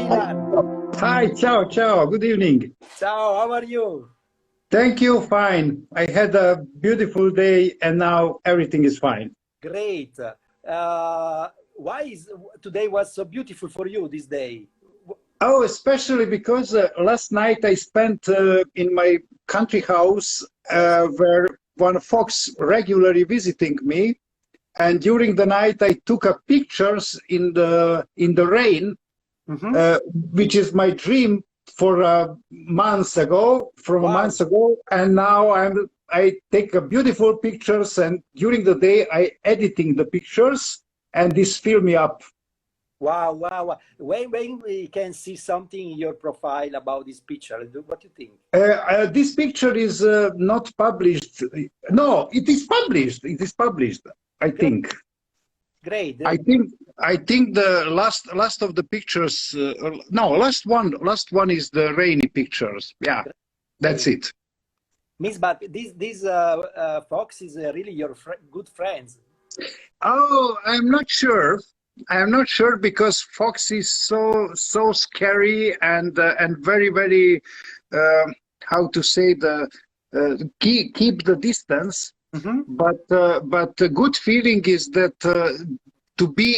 Milan. Hi, ciao, ciao, good evening. Ciao, how are you? Thank you, fine. I had a beautiful day and now everything is fine. Great. Why is today was so beautiful for you this day? Oh, especially because last night I spent in my country house Yes. where one fox regularly visiting me. And during the night I took a pictures in the rain, Mhm. which is my dream for from a Wow. month ago, and now I take a beautiful pictures, and during the day I editing the pictures, and this fill me up. Wow, wow, wow. When we can see something in your profile about this picture, what do you think? This picture is not published. No, it is published. It is published. I Great, think. great. I think. I think the last of the pictures. No, last one is the rainy pictures. Yeah, that's Great. it. Miss, but this fox is really your good friends. Oh, I'm not sure. I'm not sure because fox is so scary and very uh, how to say keep the distance. Mhm. But the good feeling is that to be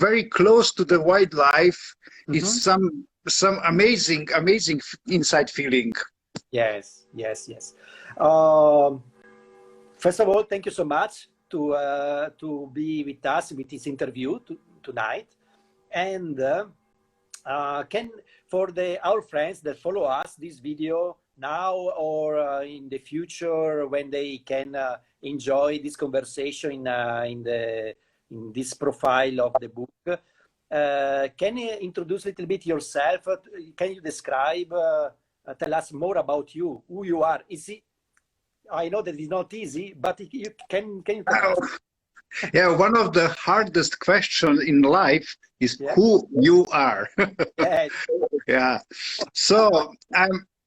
very close to the wildlife is Mhm. some amazing inside feeling. Yes, yes, yes. Um, First of all, thank you so much to be with us with this interview tonight. And can for our friends that follow us this video now or in the future when they can enjoy this conversation in this profile of the book, can you introduce a little bit yourself? Can you describe? Tell us more about you, who you are. Is it I know that it's not easy, but you can you tell us? Yeah, one of the hardest questions in life is Yeah. who you are. Yes. Yeah. So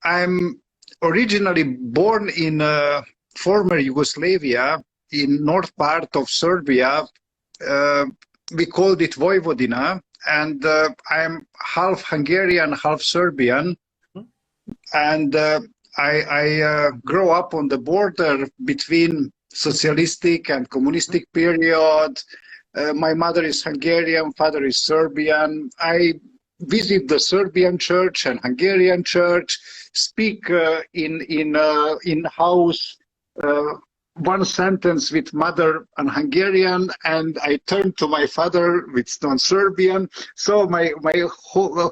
I'm originally born in former Yugoslavia in north part of Serbia. Uh, we called it Vojvodina, and I'm half Hungarian, half Serbian, Hmm? and I grew up on the border between socialistic and communistic period. My mother is Hungarian, father is Serbian. I visit the Serbian church and Hungarian church, speak in house uh, one sentence with mother and Hungarian, and I turn to my father with non-Serbian. So my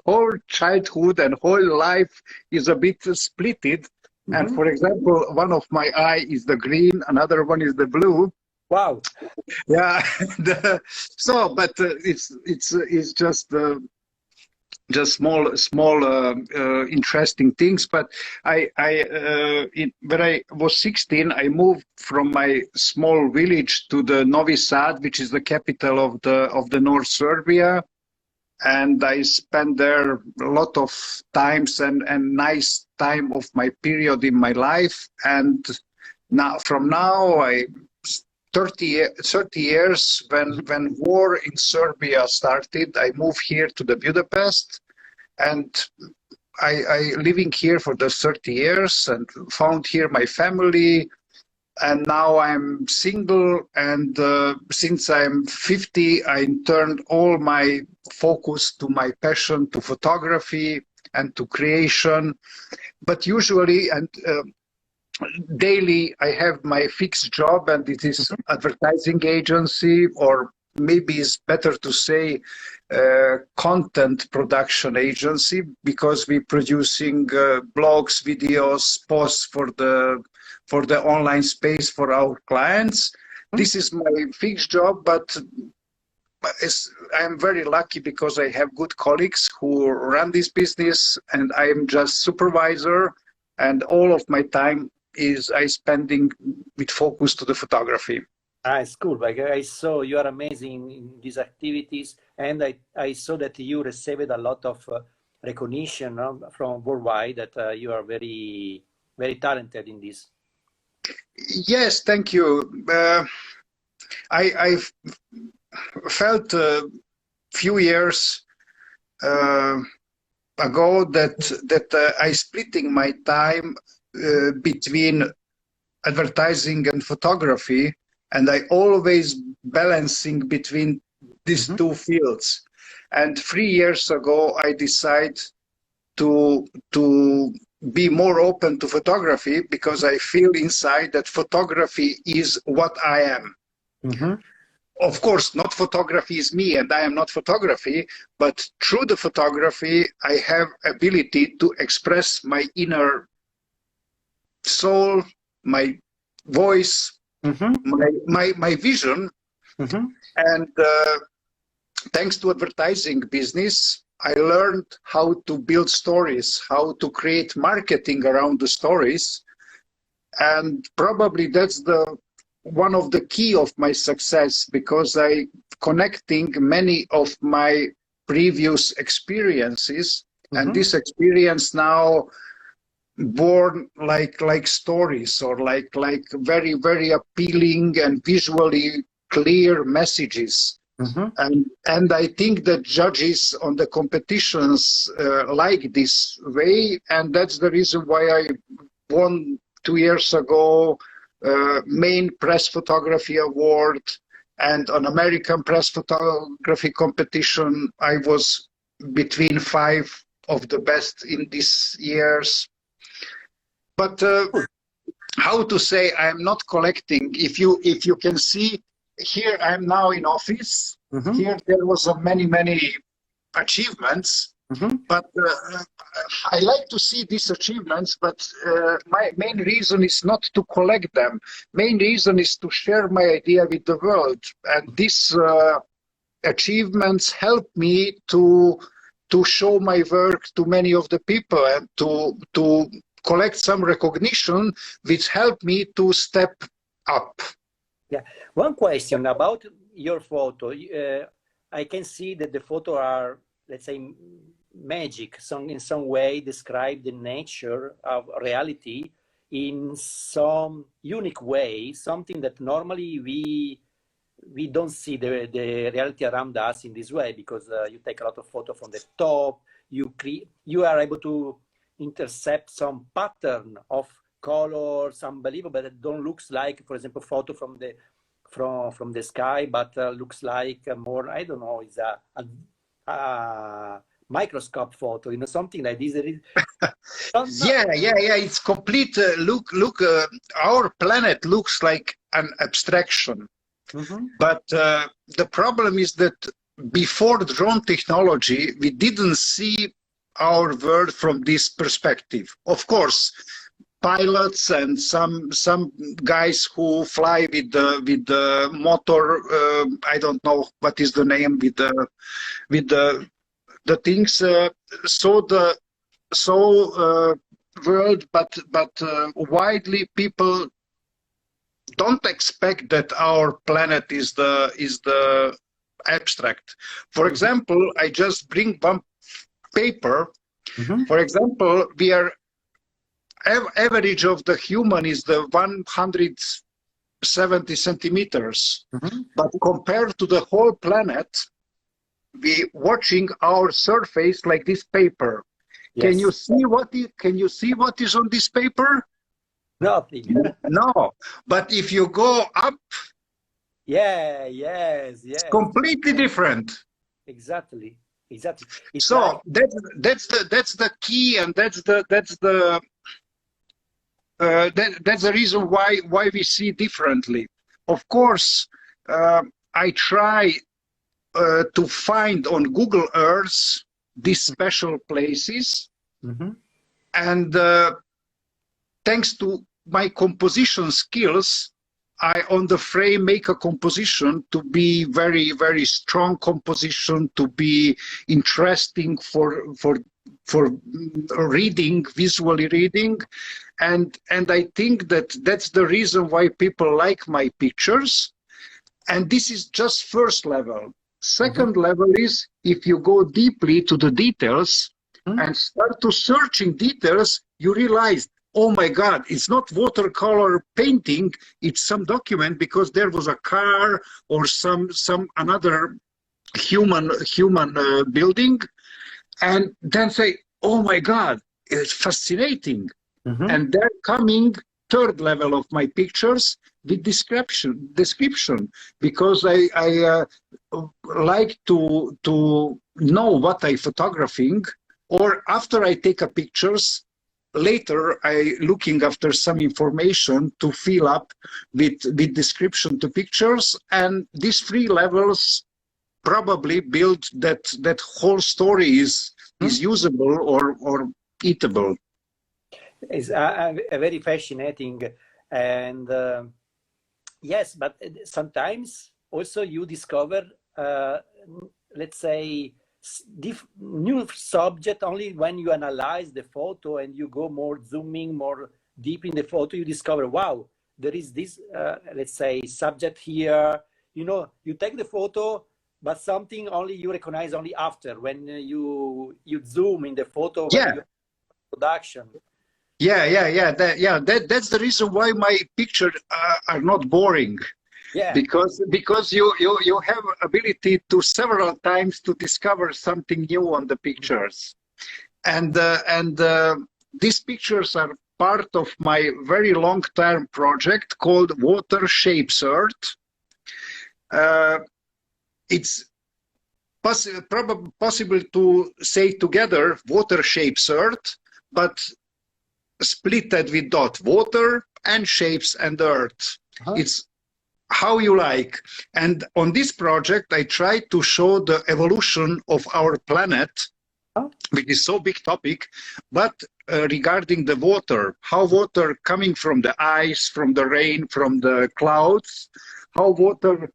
whole childhood and whole life is a bit splitted. And Mhm. for example, one of my eye is the green, another one is the blue. Wow. Yeah. So, but it's just small interesting things. But when I was 16, I moved from my small village to the Novi Sad, which is the capital of the North Serbia, and I spent there a lot of times and nice time of my period in my life. And now I 30 years when war in Serbia started, I moved here to the Budapest, and I living here for the 30 years and found here my family. And now I'm single, and since I'm 50, I turned all my focus to my passion, to photography and to creation. But usually and daily I have my fixed job, and it is Mhm. advertising agency, or maybe it's better to say content production agency, because we're producing blogs, videos, posts for the online space for our clients. This is my fixed job, but I'm very lucky because I have good colleagues who run this business, and I am just supervisor, and all of my time is I spending with focus to the photography. Ah, it's cool. Like I saw you are amazing in these activities, and I saw that you received a lot of recognition from worldwide that you are very talented in this. Yes, thank you. I felt a few years uh, ago that I splitting my time between advertising and photography, and I always balancing between these two fields. And 3 years ago, I decided to be more open to photography because I feel inside that photography is what I am. Of course, not photography is me, and I am not photography, but through the photography, I have ability to express my inner soul, my voice, my vision. And thanks to advertising business, I learned how to build stories, how to create marketing around the stories. And probably that's one of the key of my success, because I connecting many of my previous experiences, and this experience now born like stories, or like very, very appealing and visually clear messages. And I think that judges on the competitions like this way, and that's the reason why I won 2 years ago main press photography award, and on American press photography competition I was between 5 of the best in these years. But how to say, I am not collecting. If you can see here, I'm now in office. Here there was many achievements. But I like to see these achievements, but my main reason is not to collect them. Main reason is to share my idea with the world. And these achievements help me to show my work to many of the people, and to collect some recognition, which helped me to step up. Yeah. One question about your photo. I can see that the photo are, let's say, magic, in some way describe the nature of reality in some unique way, something that normally we don't see the reality around us in this way, because you take a lot of photo from the top, you are able to intercept some pattern of colors, unbelievable, that don't looks like, for example, photo from the sky, but looks like more, I don't know, is a microscope photo, something like this. Yeah, it's complete. Look, our planet looks like an abstraction. But the problem is that before drone technology, we didn't see our world from this perspective. Of course, pilots and some guys who fly with the motor, I don't know what is the name, with the things, world, but widely people don't expect that our planet is the abstract. For example, I just bring one paper. For example, we are average of the human is the 170 centimeters, but compared to the whole planet, we watching our surface like this paper. Yes. Can you see what is on this paper? Nothing. No, but if you go up, yes, it's completely different. Exactly. So that's the key, and that's the reason why we see differently. Of course, I try to find on Google Earth these special places, and thanks to my composition skills, I on the frame make a composition to be very, very strong composition, to be interesting for reading, visually reading, and I think that's the reason why people like my pictures. And this is just first level. Second level is if you go deeply to the details and start to searching details, you realize, oh my God, it's not watercolor painting, it's some document, because there was a car or some another human building. And then say, oh my God, it's fascinating. Mm-hmm. And they're coming third level of my pictures with description, because I like to know what I photographing, or after I take a pictures, later I looking after some information to fill up with description to pictures, and these three levels probably build that whole story is usable or eatable. It's very fascinating, and yes, but sometimes also you discover, let's say, new subject only when you analyze the photo and you go more zooming, more deep in the photo. You discover, wow, there is this, let's say, subject here. You know, you take the photo, but something only you recognize only after when you zoom in the photo, when you production. That's the reason why my pictures are not boring. Yeah. Because you have ability to several times to discover something new on the pictures, and these pictures are part of my very long-term project called Water Shapes Earth. It's probably possible to say together Water Shapes Earth, but splitted with dot, water and shapes and earth. It's how you like. And on this project, I try to show the evolution of our planet, which is so big topic, but regarding the water, how water coming from the ice, from the rain, from the clouds, how water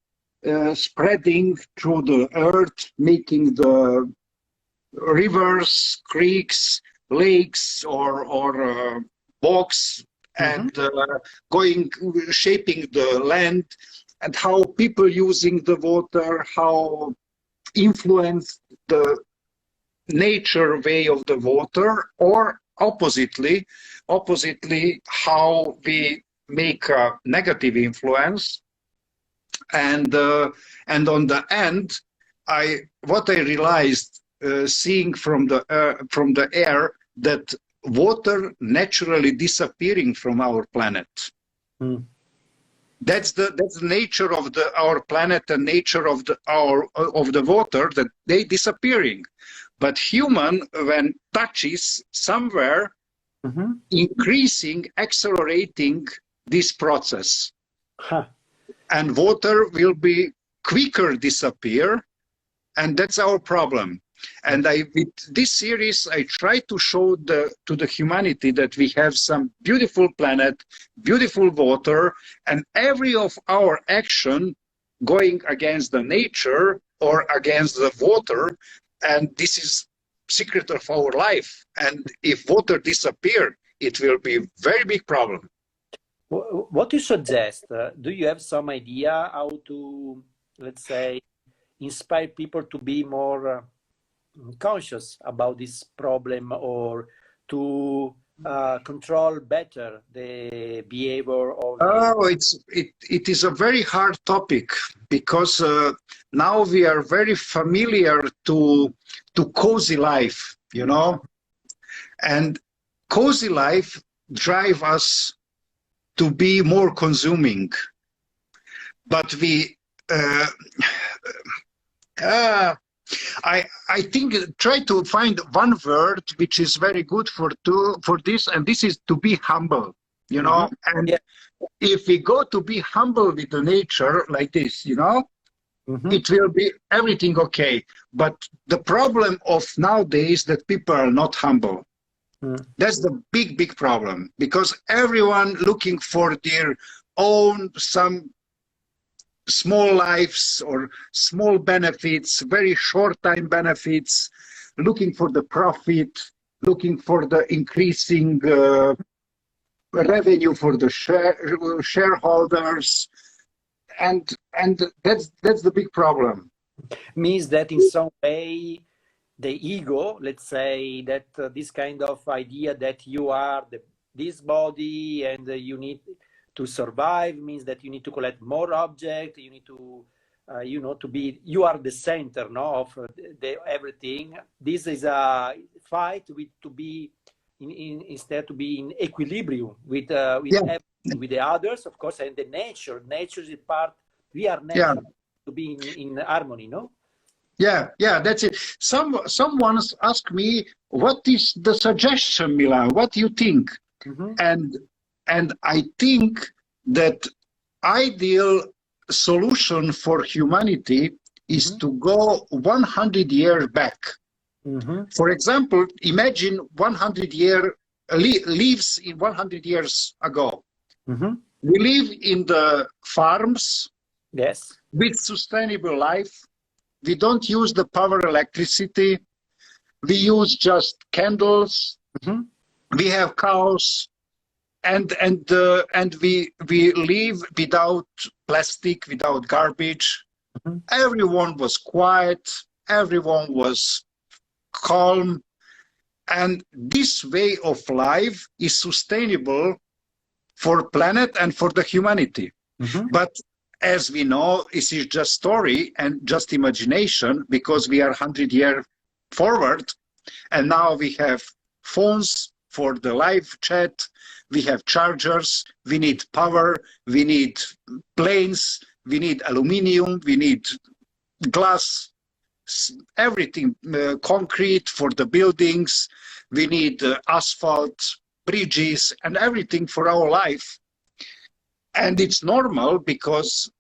spreading through the earth, making the rivers, creeks, lakes, or bogs, and shaping the land, and how people using the water, how influence the nature way of the water, or oppositely how we make a negative influence. And on the end, what I realized, seeing from the air, that water naturally disappearing from our planet. That's the nature of our planet and nature of the water, that they disappearing. But human, when touches somewhere, increasing, accelerating this process, and water will be quicker disappear, and that's our problem. And with this series, I try to show to the humanity that we have some beautiful planet, beautiful water, and every of our action going against the nature or against the water, and this is secret of our life. And if water disappear, it will be a very big problem. What do you suggest? Do you have some idea how to, let's say, inspire people to be more conscious about this problem, or to control better the behavior of it is a very hard topic, because now we are very familiar to cozy life, you know, and cozy life drive us to be more consuming, but we I think try to find one word which is very good for this, and this is to be humble, you know. And if we go to be humble with the nature like this, you know, it will be everything okay. But the problem of nowadays that people are not humble. That's the big problem, because everyone looking for their own some small lives or small benefits, very short time benefits, looking for the profit, looking for the increasing revenue for the shareholders, and that's the big problem. Means that in some way the ego, let's say, that this kind of idea that you are this body and you need to survive, means that you need to collect more objects, you need to you know, to be, you are the center, no, of everything. This is a fight with to be instead to be in equilibrium with everything, with the others, of course, and the nature. Nature is part. We are nature, to be in harmony, no? Yeah, that's it. Someone asked me, what is the suggestion, Milan? What do you think? And I think that ideal solution for humanity is to go 100 years back. For example, imagine 100 lives in 100 years ago. We live in the farms, yes, with sustainable life. We don't use the power electricity. We use just candles. We have cows, and we live without plastic, without garbage. Everyone was quiet. Everyone was calm, and this way of life is sustainable for planet and for the humanity. But as we know, this is just story and just imagination, because we are 100 years forward, and now we have phones for the live chat, we have chargers, we need power, we need planes, we need aluminium, we need glass, everything, concrete for the buildings, we need asphalt, bridges, and everything for our life. And it's normal, because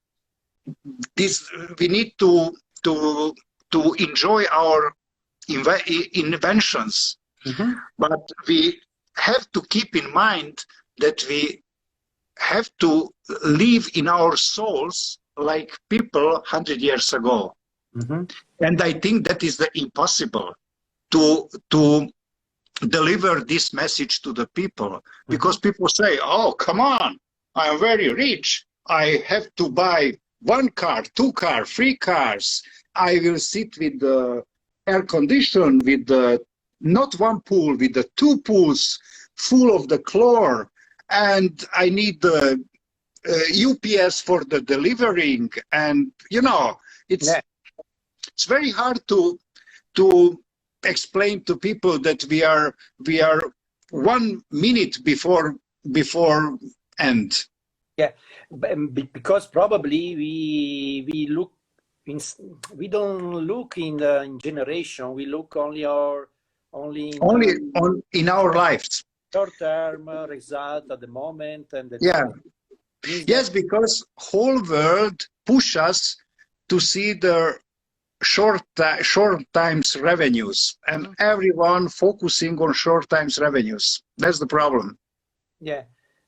this we need to enjoy our inventions, but we have to keep in mind that we have to live in our souls like people 100 years ago. And I think that is the impossible to deliver this message to the people, because people say, oh, come on, I am very rich, I have to buy 1 car, 2 cars, 3 cars, I will sit with the air condition, with the not 1 pool, with the 2 pools full of the chlor, and I need the UPS for the delivering, and you know, it's very hard to explain to people that we are 1 minute before end. Yeah, because probably we look in, we don't look in generation. We look only in our lives. Short-term result at the moment, and yes, because whole world push us to see the short times revenues, and everyone focusing on short times revenues. That's the problem. Yeah,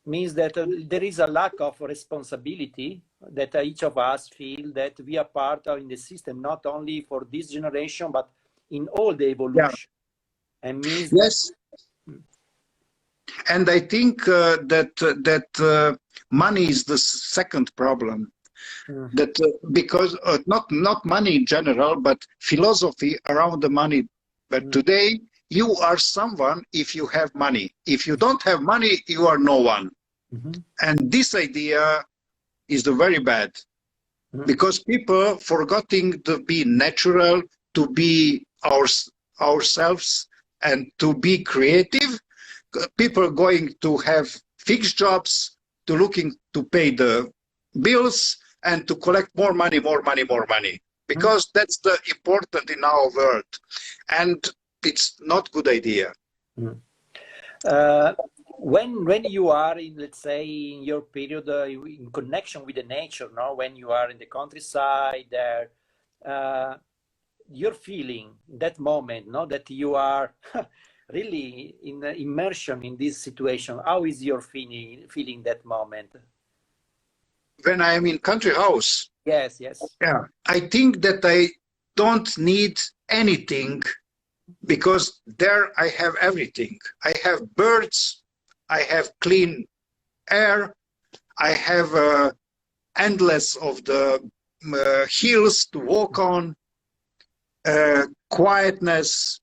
means that there is a lack of responsibility that each of us feel that we are part of in the system, not only for this generation, but in all the evolution. And means and I think that money is the second problem. That because not money in general, but philosophy around the money. But today you are someone if you have money. If you don't have money, you are no one. And this idea is very bad, because people forgetting to be natural, to be ourselves, and to be creative. People going to have fixed jobs, to looking to pay the bills, and to collect more money, because that's the important in our world, and it's not good idea. When you are in, let's say, in your period in connection with the nature, no, when you are in the countryside there, you're feeling that moment, no, that you are really in immersion in this situation. How is your feeling that moment? When I am in country house, yes, I think that I don't need anything, because there I have everything. I have birds, I have clean air, I have endless of the hills to walk on, quietness,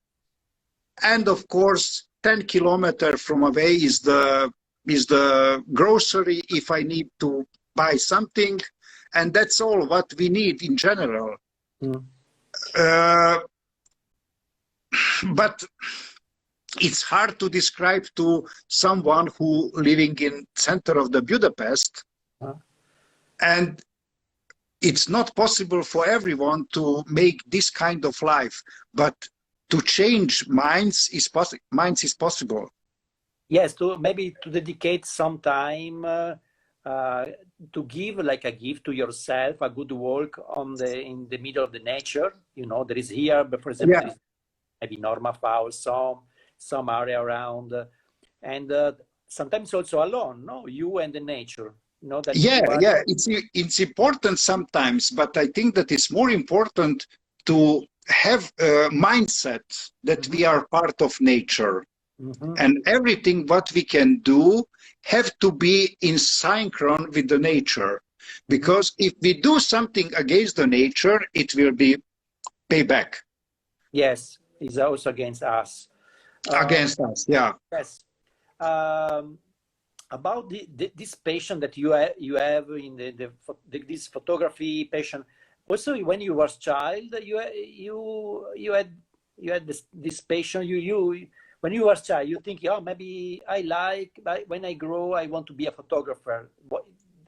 and of course 10 kilometers from away is the grocery if I need to buy something, and that's all what we need in general. Mm. But it's hard to describe to someone who living in center of the Budapest, and it's not possible for everyone to make this kind of life, but to change minds is possible. Yes, to maybe to dedicate some time to give like a gift to yourself, a good walk in the middle of the nature. You know, there is here, but for example, there is maybe Norma Fowl, some area around, and sometimes also alone. No, you and the nature. You know that. It's important sometimes, but I think that it's more important to have a mindset that we are part of nature. And everything what we can do have to be in synchron with the nature, because if we do something against the nature, it will be payback. Yes, it's also against us. Against us, yeah. Yes. About this passion that you have in this photography passion. Also, when you were a child, you had this passion. When you were a child, you think, oh, maybe when I grow, I want to be a photographer.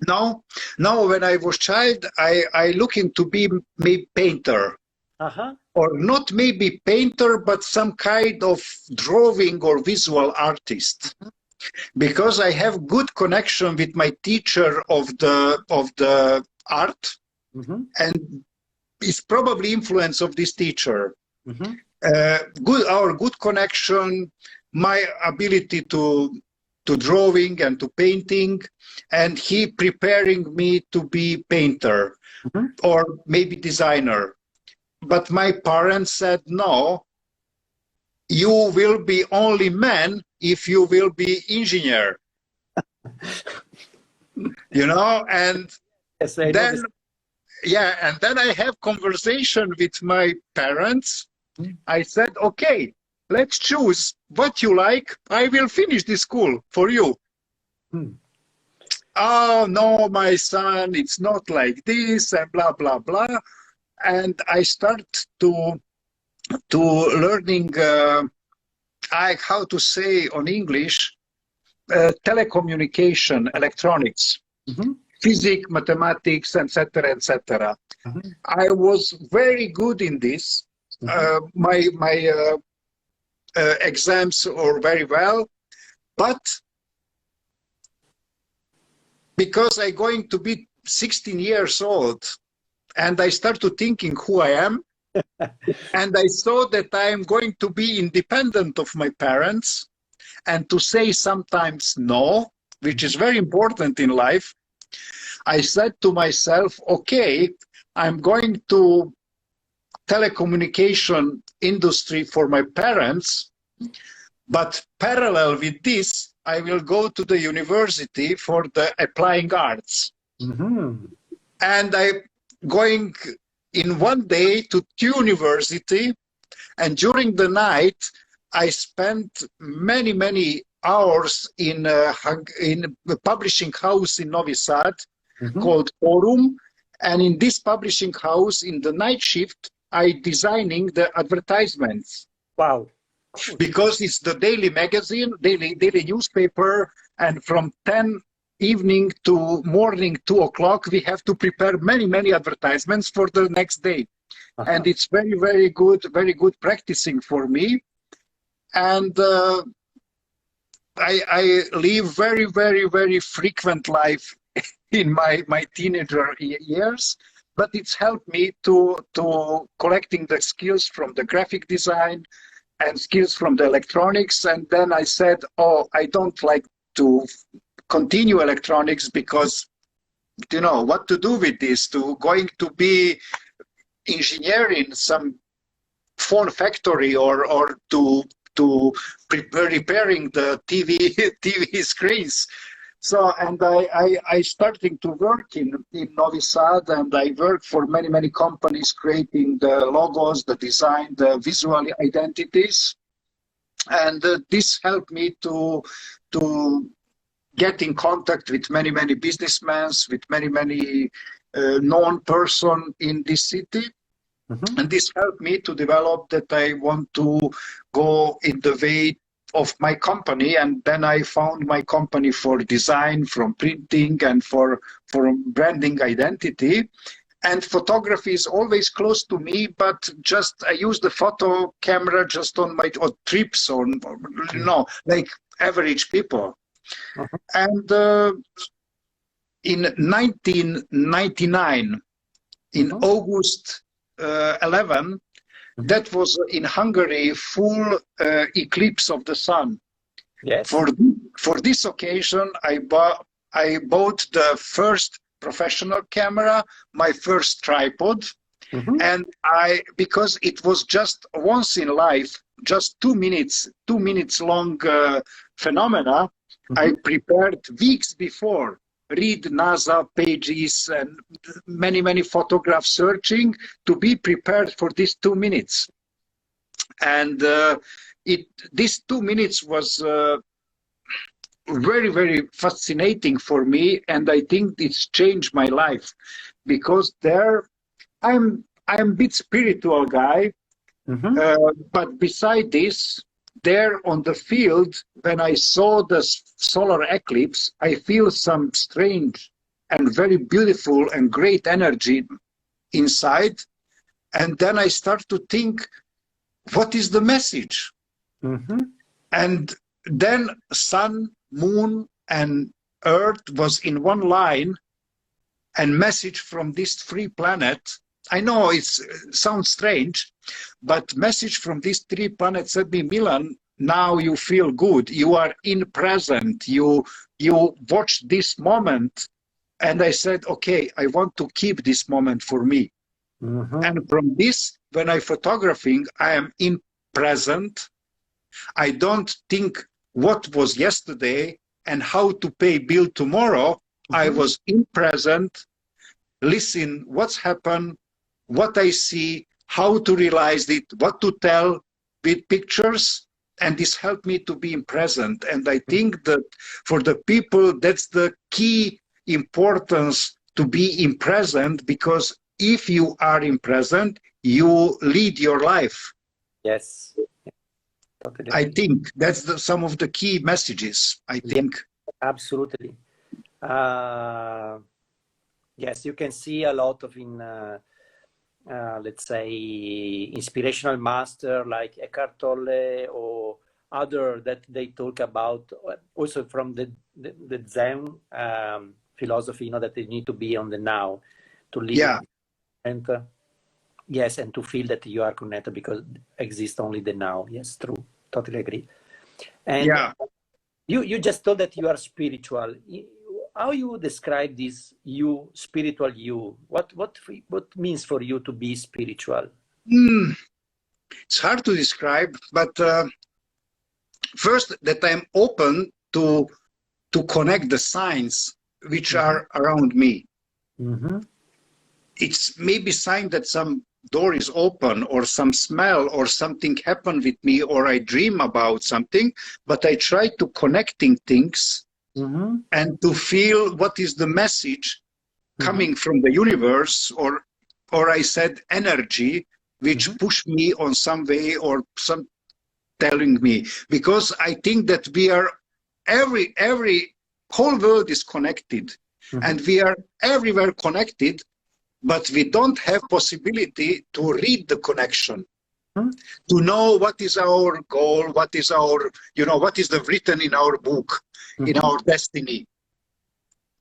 No. When I was child, I looking to be maybe painter, or not maybe painter, but some kind of drawing or visual artist, because I have good connection with my teacher of the art, and it's probably influence of this teacher. Our good connection, my ability to drawing and to painting, and he preparing me to be painter or maybe designer. But my parents said, no, you will be only man if you will be engineer. You know, and yes, then I have conversation with my parents. I said, okay, let's choose what you like. I will finish the school for you. Oh, no, my son, it's not like this, and blah, blah, blah. And I start to learning, how to say on English, telecommunication, electronics, physics, mathematics, etc., etc. I was very good in this. My exams are very well, but because I'm going to be 16 years old, and I start to thinking who I am, and I saw that I am going to be independent of my parents, and to say sometimes no, which is very important in life. I said to myself, okay, I'm going to telecommunication industry for my parents, but parallel with this, I will go to the university for the applying arts. And I'm going in one day to university, and during the night, I spent many hours in a publishing house in Novi Sad called Forum. And in this publishing house, in the night shift, I designing the advertisements. Wow. Because it's the daily magazine, daily newspaper, and from 10 evening to morning 2 o'clock, we have to prepare many advertisements for the next day. And it's very good practicing for me. And I live very frequent life in my teenager years, but it's helped me to collecting the skills from the graphic design and skills from the electronics. And then I said, oh, I don't like to continue electronics, because you know what to do with this, to going to be engineering some phone factory or to repairing the TV screens. So, and I starting to work in Novi Sad, and I work for many companies creating the logos, the design, the visual identities. And this helped me to get in contact with many businessmen, with many known person in this city. And this helped me to develop that I want to go in the way of my company. And then I found my company for design, from printing, and for branding identity. And photography is always close to me, but just I use the photo camera just on my trips, or like average people. And in 1999, in August 11, that was in Hungary, full eclipse of the sun. Yes. For this occasion, I bought the first professional camera, my first tripod, and because it was just once in life, just 2 minutes long phenomena, I prepared weeks before, read NASA pages and many photographs, searching to be prepared for these 2 minutes. And this 2 minutes was very fascinating for me, and I think it's changed my life, because there I'm a bit spiritual guy, but beside this, there on the field, when I saw the solar eclipse, I feel some strange and very beautiful and great energy inside. And then I start to think, what is the message? And then sun, moon, and earth was in one line, and message from these 3 planets. I know it sounds strange, but message from these 3 planets said me, Milan, now you feel good. You are in present. You watch this moment. And I said, okay, I want to keep this moment for me. And from this, when I photographing, I am in present. I don't think what was yesterday and how to pay bill tomorrow. I was in present, listen what's happened, what I see, how to realize it, what to tell with pictures, and this helped me to be in present. And I think that for the people, that's the key importance, to be in present, because if you are in present, you lead your life. Yes. Totally. I think that's some of the key messages, I think. Yeah, absolutely. Yes, you can see a lot of let's say, inspirational master like Eckhart Tolle or other that they talk about, also from the Zen philosophy, that they need to be on the now to live. And yes, and to feel that you are connected, because exists only the now. Yes, true. Totally agree. And you just told that you are spiritual. How you describe this you, spiritual you? What means for you to be spiritual? It's hard to describe, but first, that I'm open to connect the signs which are around me. It's maybe sign that some door is open, or some smell, or something happened with me, or I dream about something, but I try to connecting things and to feel what is the message coming from the universe, or I said energy, which push me on some way, or some telling me, because I think that we are every whole world is connected, and we are everywhere connected, but we don't have possibility to read the connection, to know what is our goal, what is our, what is the written in our book, in our destiny.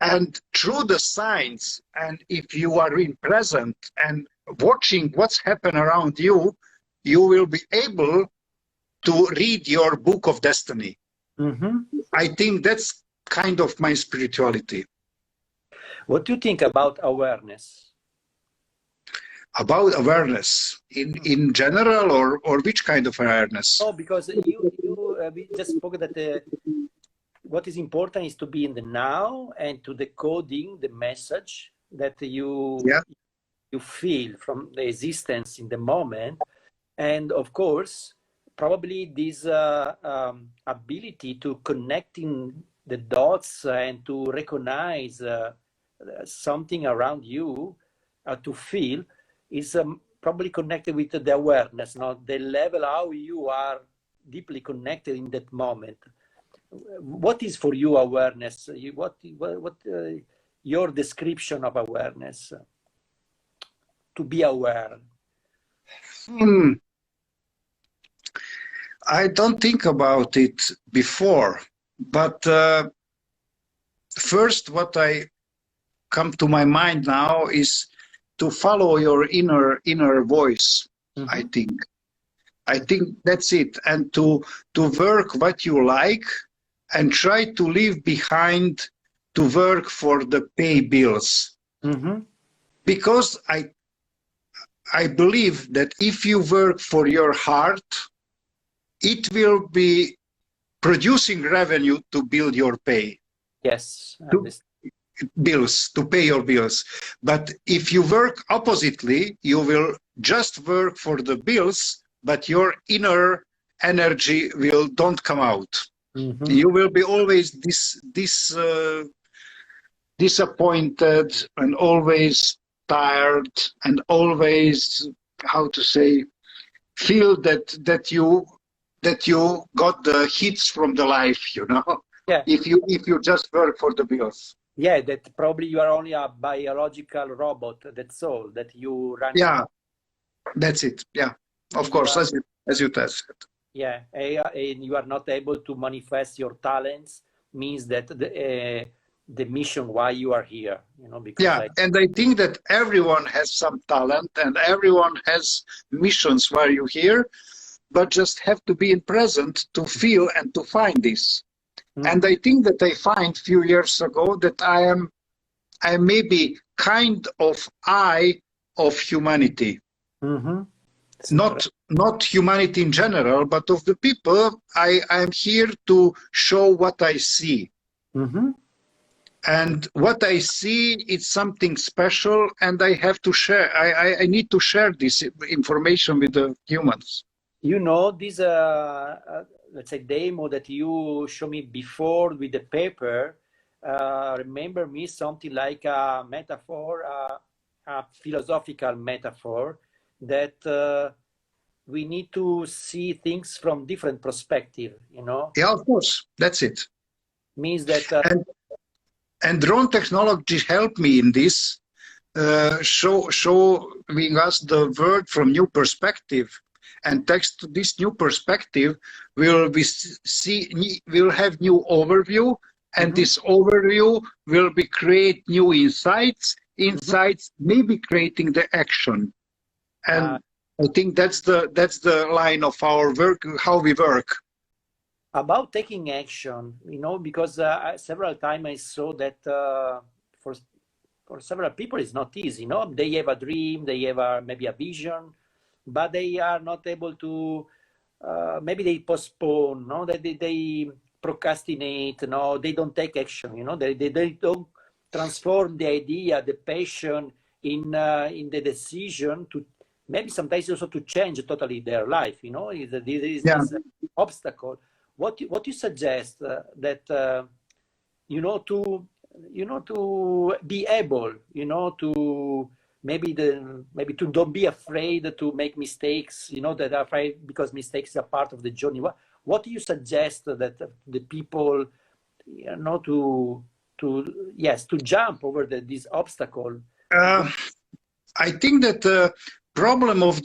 And through the signs, and if you are in present and watching what's happened around you, you will be able to read your book of destiny. I think that's kind of my spirituality. What do you think about awareness? About awareness in general, or which kind of awareness? Oh, because we just spoke that what is important is to be in the now and to decoding the message that you feel from the existence in the moment. And of course, probably this ability to connecting the dots and to recognize something around you to feel is probably connected with the awareness, not the level how you are deeply connected in that moment. What is for you awareness? What your description of awareness? To be aware. I don't think about it before, but first what I come to my mind now is to follow your inner voice. Mm-hmm. I think that's it, and to work what you like and try to leave behind to work for the pay bills. Mm-hmm. Because I believe that if you work for your heart, it will be producing revenue to build your pay. Yes. Bills, to pay your bills. But if you work oppositely, you will just work for the bills, but your inner energy don't come out. Mm-hmm. You will be always disappointed and always tired and always, how to say, feel that you got the hits from the life, you know. Yeah. If you just work for the bills. Yeah, that probably you are only a biological robot. That's all that you run. Yeah, that's it. Yeah, of course, as you said. Yeah, and you are not able to manifest your talents means that the mission why you are here, you know. Because and I think that everyone has some talent and everyone has missions why you're here, but just have to be in present to feel and to find this. Mm-hmm. And I think that I find a few years ago that I am maybe kind of eye of humanity. Mm-hmm. Not humanity in general, but of the people. I'm here to show what I see. Mm-hmm. And what I see is something special, and I have to share. I need to share this information with the humans. You know, this let's say demo that you showed me before with the paper, remember me something like a metaphor, a philosophical metaphor that we need to see things from different perspective, you know? Yeah, of course, that's it. Means that... and drone technology helped me in this, showing us the world from new perspective. And thanks to this new perspective, we'll have new overview, and mm-hmm. this overview will be create new insights, mm-hmm. maybe creating the action. And I think that's the line of our work, how we work. About taking action, you know, because several times I saw that for several people it's not easy, you know. They have a dream, they have maybe a vision, but they are not able to, maybe they postpone, no? They procrastinate, no? They don't take action, you know. They don't transform the idea, the passion in the decision to, maybe sometimes also to change totally their life, you know. There is this obstacle. What you suggest that to be able, you know, to maybe to don't be afraid to make mistakes, you know, that are afraid because mistakes are part of the journey. What do you suggest that the people, you know, to jump over this obstacle? I think that the problem of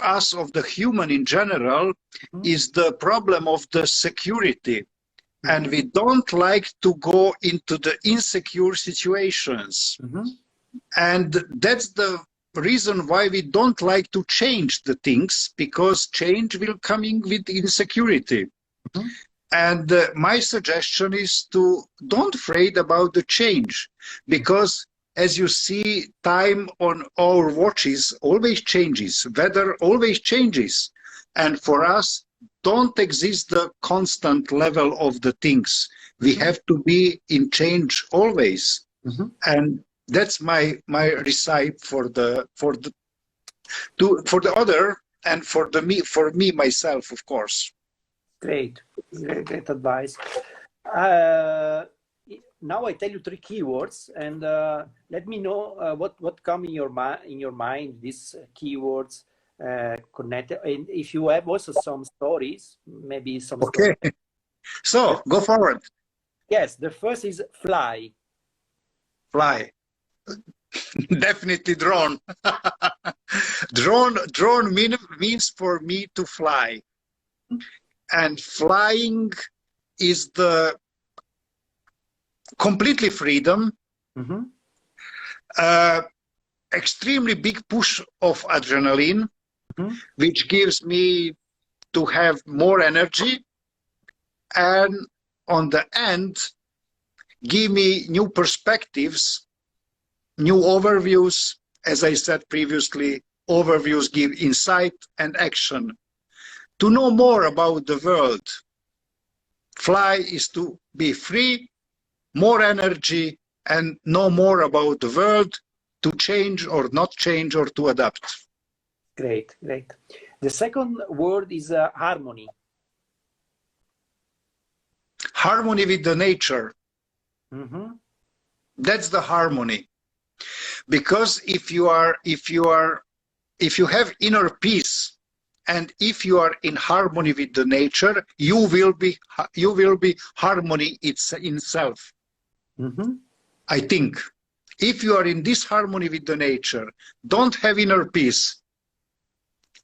us, of the human in general, mm-hmm. is the problem of the security. Mm-hmm. And we don't like to go into the insecure situations. Mm-hmm. And that's the reason why we don't like to change the things, because change will come in with insecurity. Mm-hmm. And my suggestion is to don't afraid about the change, because as you see, time on our watches always changes, weather always changes. And for us, don't exist the constant level of the things. We mm-hmm. have to be in change always. Mm-hmm. And that's my recipe for the other, and for me myself, of course. Great advice. now I tell you three keywords, and let me know what come in your mind. These keywords connected, and if you have also some stories, maybe some Okay. stories. So go forward. Yes, the first is fly. Fly. Definitely drone. Drone means for me to fly. And flying is the completely freedom, extremely big push of adrenaline, which gives me to have more energy, and on the end, give me new perspectives, new overviews. As I said previously, overviews give insight and action. To know more about the world, fly is to be free, more energy, and know more about the world, to change or not change or to adapt. Great, great. The second word is harmony. Harmony with the nature. That's the harmony. Because if you have inner peace, and if you are in harmony with the nature, you will be harmony in self. I think if you are in this harmony with the nature, don't have inner peace,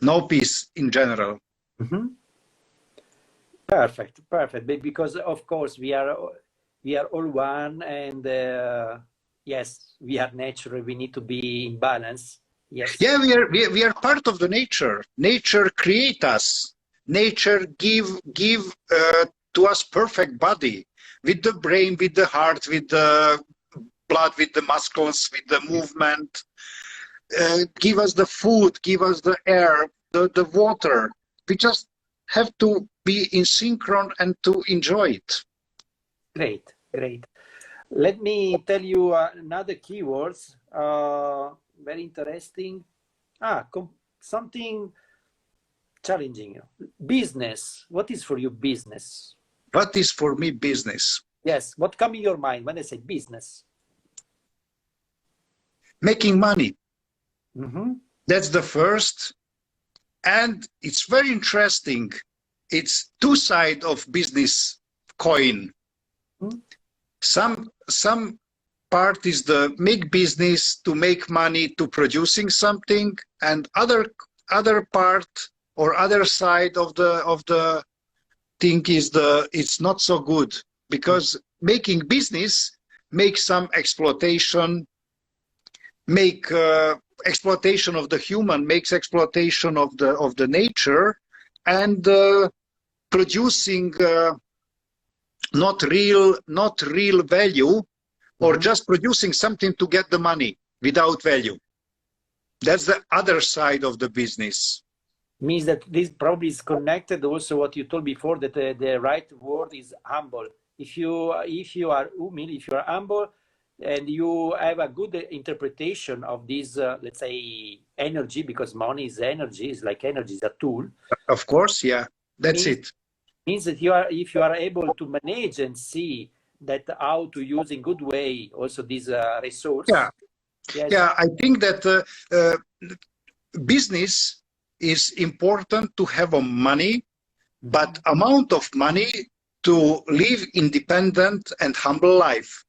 no peace in general. Perfect, perfect. Because of course we are all one, and yes, we are nature. We need to be in balance. Yes. Yeah, we are part of the nature. Nature create us. Nature give to us perfect body, with the brain, with the heart, with the blood, with the muscles, with the movement. Give us the food, give us the air, the water. We just have to be in synchron and to enjoy it. Great, great. Let me tell you another keywords. Very interesting. Something challenging. Business. What is for you business? What is for me business? Yes. What comes in your mind when I say business? Making money. That's the first. And it's very interesting. It's two sides of business coin. Some part is the make business to make money to producing something, and other part or other side of the thing is it's not so good, because making business makes some exploitation, make exploitation of the human, makes exploitation of the nature, and producing not real value, or just producing something to get the money without value. That's the other side of the business. Means that this probably is connected also what you told before, that the right word is humble. If you are humble, if you are humble, and you have a good interpretation of this, let's say, energy, because money is energy, is like energy, is a tool. Of course, yeah, that's it. Means that if you are able to manage and see that how to use in good way also this resource. Yeah, yes. Yeah, I think that business is important to have a money, but amount of money to live independent and humble life.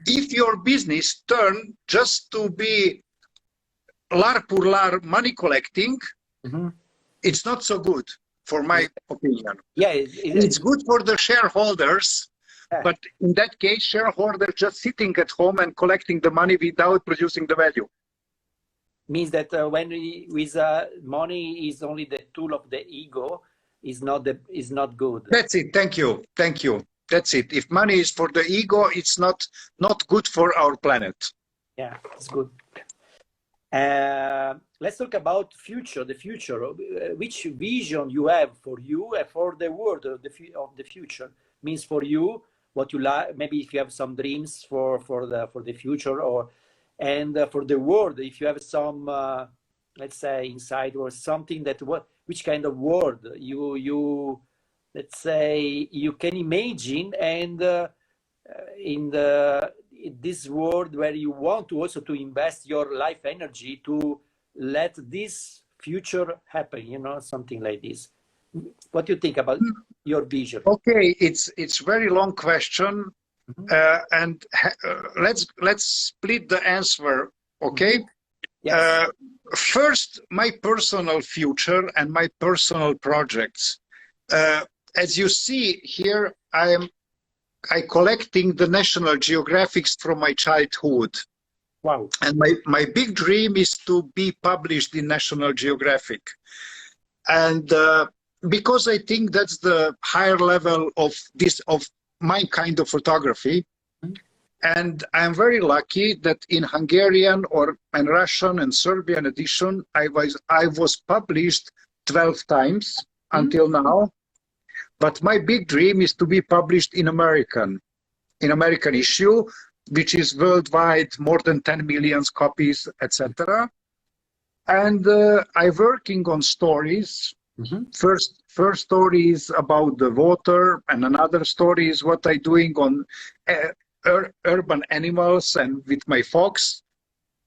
If your business turn just to be lar pour lar money collecting, it's not so good, for my opinion. Yeah, it's good for the shareholders, but in that case, shareholders just sitting at home and collecting the money without producing the value. Means that when with money is only the tool of the ego, is not good. That's it. Thank you. Thank you. That's it. If money is for the ego, it's not good for our planet. Yeah, it's good. Let's talk about future. The future. Which vision you have for you and for the world of the future? Means for you, what you like. Maybe if you have some dreams for the future, and for the world, if you have some, let's say, insight or something that which kind of world you let's say you can imagine, and in this world where you want to also to invest your life energy to let this future happen, you know, something like this. What do you think about your vision? Okay, it's very long question, and let's split the answer. Okay. Yes. First, my personal future and my personal projects. As you see here, I collecting the National Geographics from my childhood. Wow. And my big dream is to be published in National Geographic. And because I think that's the higher level of my kind of photography. And I'm very lucky that in Hungarian and Russian and Serbian edition, I was published 12 times until now. But my big dream is to be published in American issue, which is worldwide, more than 10 million copies, etc. And I'm working on stories. First story is about the water, and another story is what I'm doing on urban animals and with my fox.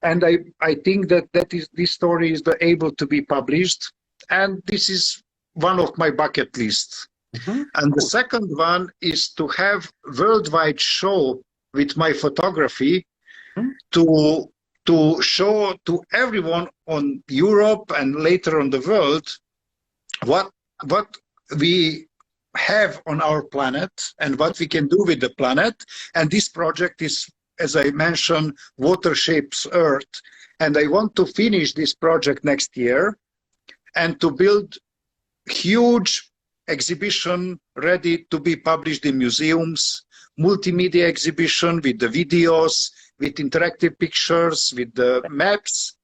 And I think that this story is able to be published, and this is one of my bucket lists. And the second one is to have worldwide show with my photography to show to everyone on Europe and later on the world what we have on our planet and what we can do with the planet. And this project is, as I mentioned, Water Shapes Earth. And I want to finish this project next year and to build huge exhibition ready to be published in museums, multimedia exhibition with the videos, with interactive pictures, with the maps,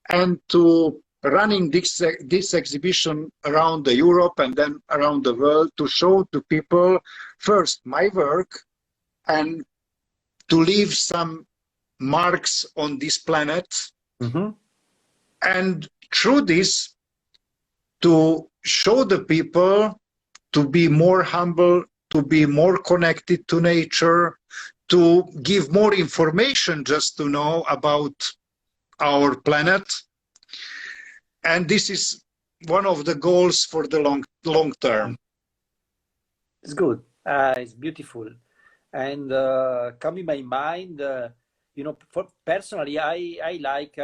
and to running this exhibition around the Europe and then around the world to show to people first my work and to leave some marks on this planet. And through this to show the people to be more humble, to be more connected to nature, to give more information just to know about our planet. And this is one of the goals for the long term. It's good. It's beautiful. And come in my mind, you know, personally, I like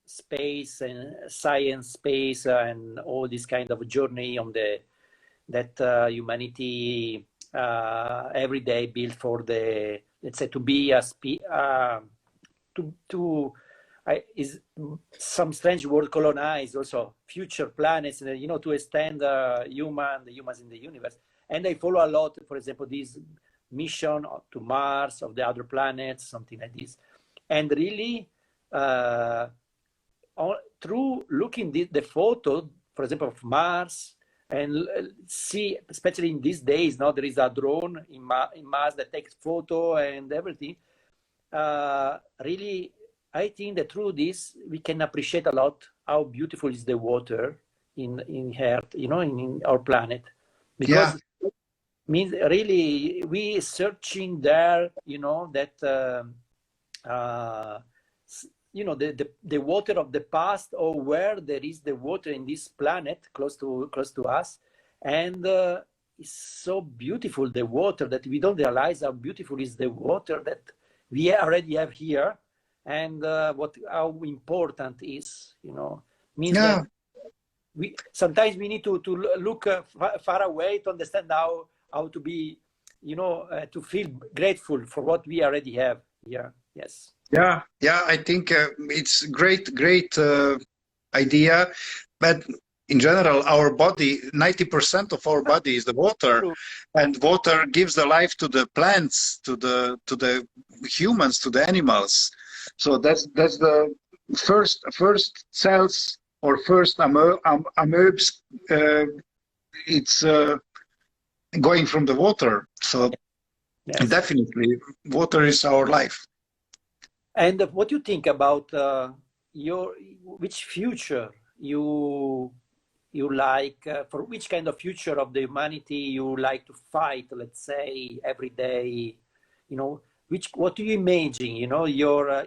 space and science, space, and all this kind of journey on that humanity every day built for the, let's say, to be a is some strange word, colonize also future planets, you know, to extend the humans in the universe. And I follow a lot, for example, this mission to Mars, of the other planets, something like this. And really, through looking the photo, for example, of Mars, and see, especially in these days, now there is a drone in Mars that takes photo and everything. Really, I think that through this we can appreciate a lot how beautiful is the water in Earth, you know, in our planet, because it means really we searching there, you know, that you know, the water of the past, or where there is the water in this planet close to us, and it's so beautiful, the water, that we don't realize how beautiful is the water that we already have here, and how important is, you know, means that we sometimes we need to look far away to understand how to be, you know, to feel grateful for what we already have here. Yes. Yeah, I think it's great idea, but in general, our body, 90% of our body is the water, and water gives the life to the plants, to the humans, to the animals. So that's the first cells or first amoebs. It's going from the water. So definitely, water is our life. And what do you think about which future you like, for which kind of future of the humanity you like to fight, let's say, every day, what do you imagine, your,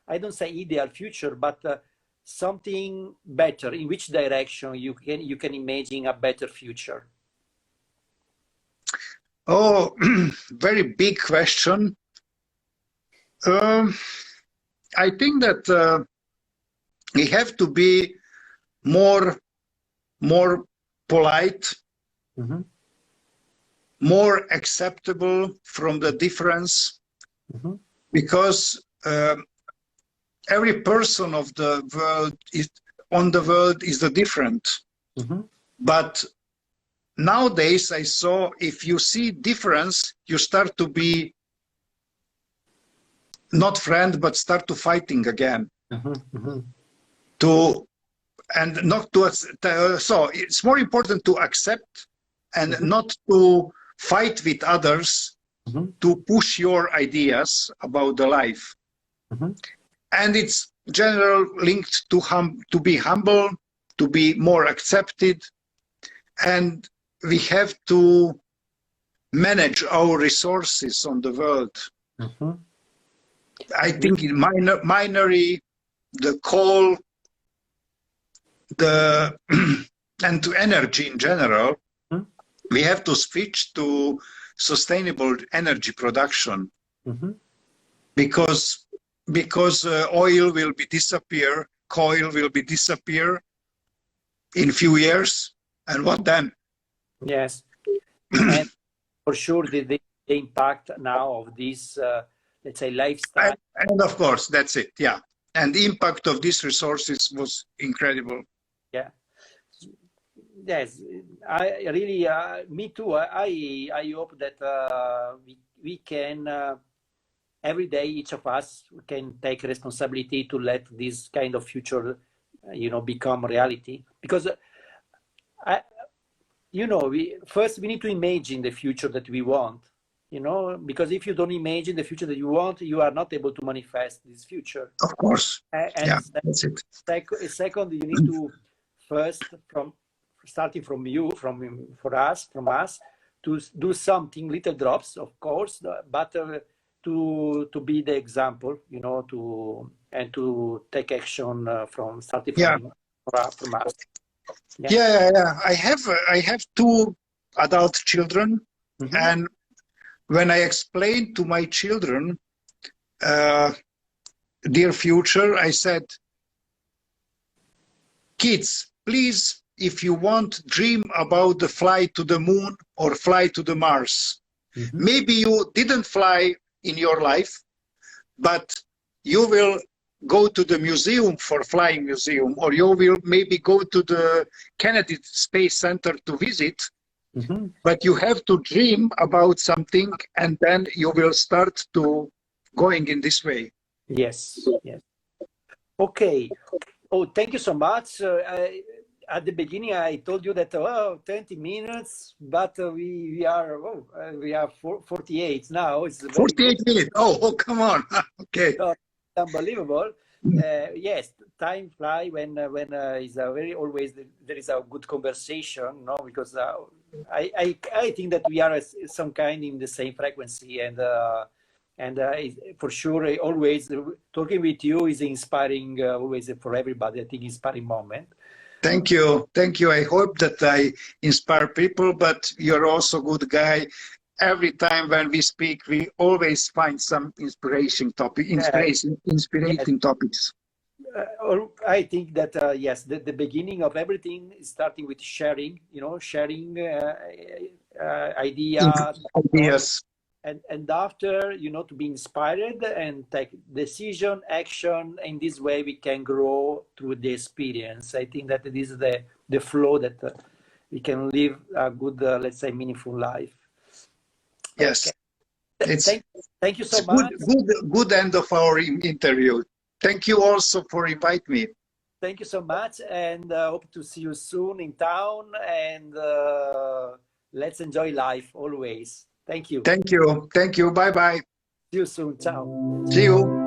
I don't say ideal future, but something better, in which direction you can imagine a better future? Oh, very big question. I think that we have to be more polite, mm-hmm. more acceptable from the difference, mm-hmm. because every person of the world is the different. Mm-hmm. But nowadays I saw, if you see difference, you start to be not friend, but start to fighting again. Mm-hmm. Mm-hmm. So it's more important to accept and mm-hmm. not to fight with others, mm-hmm. to push your ideas about the life. Mm-hmm. And it's general linked to be humble, to be more accepted, and we have to manage our resources on the world. Mm-hmm. I think in minery, the coal, and to energy in general, mm-hmm. we have to switch to sustainable energy production, mm-hmm. because oil will be disappear, coal will be disappear in few years, and what then? Yes, and for sure the impact now of this, let's say, lifestyle. And of course, that's it, yeah. And the impact of these resources was incredible. Yeah. Yes, I really, me too. I hope that we can, every day, each of us can take responsibility to let this kind of future, become reality. Because, we need to imagine the future that we want, because if you don't imagine the future that you want, you are not able to manifest this future. Of course. And yeah, that's it. Second, you need to first, starting from us, to do something, little drops, of course, but to be the example, to take action from starting from us. Yeah. I have two adult children, mm-hmm. and when I explained to my children their future, I said, kids, please, if you want, dream about the flight to the moon or fly to the Mars. Mm-hmm. Maybe you didn't fly in your life, but you will go to the museum for flying museum, or you will maybe go to the Kennedy Space Center to visit. Mm-hmm. But you have to dream about something, and then you will start to going in this way. Yes. Okay. Oh, thank you so much. At the beginning, I told you that 20 minutes, but we are 48 now. It's 48 minutes. Oh, come on. Okay. Unbelievable. Yes, time flies when is always there is a good conversation, because I think that we are some kind in the same frequency, and for sure, always talking with you is inspiring, always for everybody. I think inspiring moment. Thank you. I hope that I inspire people, but you're also a good guy. Every time when we speak, we always find some inspirating topics. I think that, yes, the beginning of everything is starting with sharing, sharing ideas. And after, to be inspired and take decision, action. In this way, we can grow through the experience. I think that this is the flow that we can live a good, let's say, meaningful life. Yes. Okay. Thank you so much. Good end of our interview. Thank you also for inviting me. Thank you so much, and hope to see you soon in town. And let's enjoy life always. Thank you. Thank you. Bye-bye. See you soon. Ciao. See you.